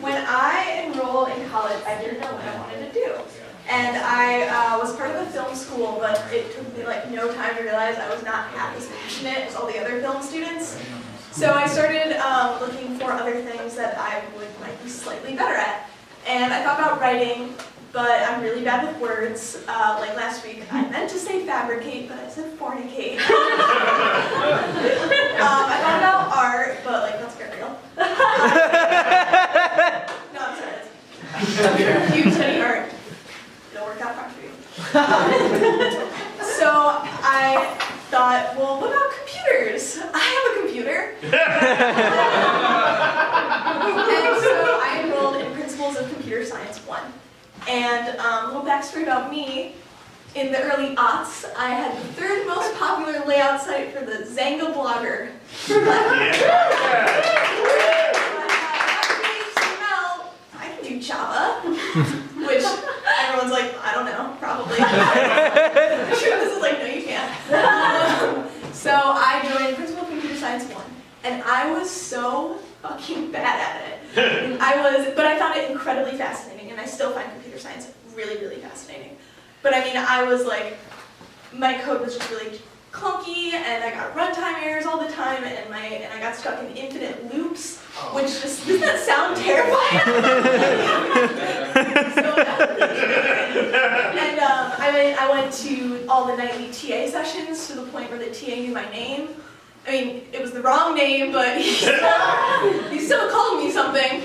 When I enrolled in college, I didn't know what I wanted to do. And I was part of the film school, but it took me like no time to realize I was not half as passionate as all the other film students. So I started looking for other things that I might be slightly better at. And I thought about writing, but I'm really bad with words. Like last week, I meant to say fabricate, but I said fornicate. I thought about art, but like that's very real. No, I'm sorry. If you study art, it'll work out fine for you. So I thought, well, what about computers? I have a computer. And so I enrolled in Principles of Computer Science 1. And a little backstory about me. In the early aughts, I had the third most popular layout site for the Zanga blogger. I can do Java, which everyone's like, I don't know, probably. This is like, no, you can't. So I joined Principal of Computer Science 1, and I was so fucking bad at it. But I found it incredibly fascinating, and I still find computer science really, really fascinating. But I mean, I was like, my code was just really clunky, and I got runtime errors all the time, and I got stuck in infinite loops, which just, doesn't that sound terrifying? And I went to all the nightly TA sessions to the point where the TA knew my name. I mean, it was the wrong name, but he still called me something.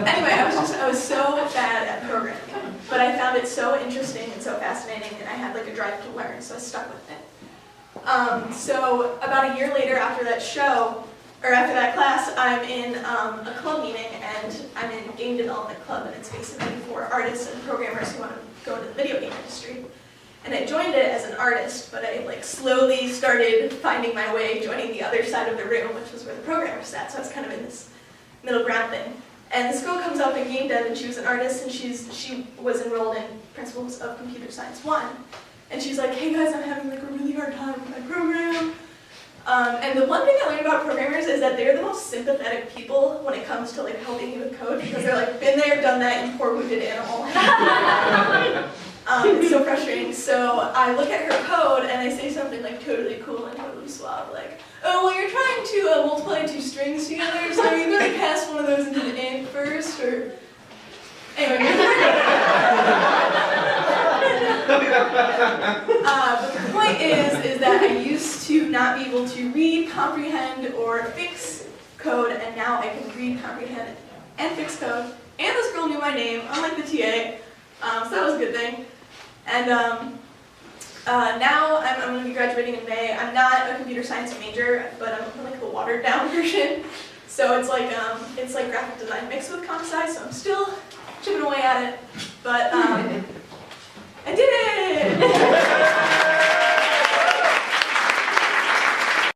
Anyway, I was so bad at programming, but I found it so interesting and so fascinating, and I had like a drive to learn, so I stuck with it. So about a year later, after that show, or after that class, I'm in a club meeting, and I'm in Game Development Club, and it's basically for artists and programmers who want to go into the video game industry. And I joined it as an artist, but I like slowly started finding my way joining the other side of the room, which was where the programmers sat, so I was kind of in this middle ground thing. And this girl comes up in game dev, and she was an artist, and she was enrolled in Principles of Computer Science 1. And she's like, hey guys, I'm having like a really hard time with my program. And the one thing I learned about programmers is that they're the most sympathetic people when it comes to like helping you with code, because they're like, been there, done that, you poor wounded animal. It's so frustrating. So I look at her code and I say something like totally cool and totally suave, like, oh, well, you're trying to multiply two strings together, so you gotta pass one of those into the int first, or anyway. But the point is that I used to not be able to read, comprehend, or fix code, and now I can read, comprehend, and fix code. And this girl knew my name, unlike the TA, so that was a good thing. And now I'm going to be graduating in May. I'm not a computer science major, but I'm like the watered down version. So it's like graphic design mixed with comp sci, so I'm still chipping away at it. But